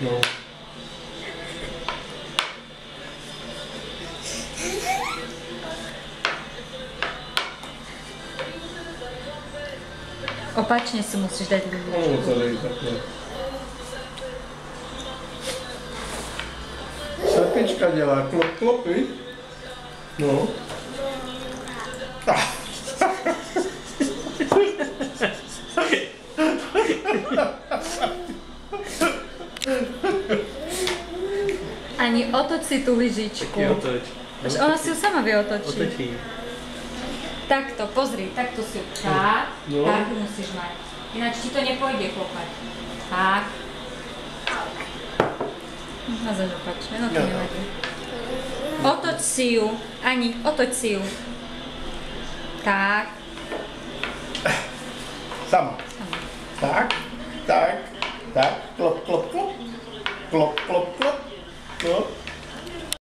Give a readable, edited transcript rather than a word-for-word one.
No. Opačne si musíš dať lyžičku. No, to je takhle. Slepička dělá klop, klopy. No. Ani otoč si tú lyžičku. Otoč. Až ona si ju sama vie otočiť. Otočí. Takto, pozri, takto si ju. Tak, No. tak ju musíš mať. Ináč ti to nepôjde klopať. Tak. A zaž opačne, no to nevadí. Otoč si ju. Ani, otoč si ju. Tak. Sama. Tak, tak, tak, klop, klop, klop. Klop, klop, klop. No.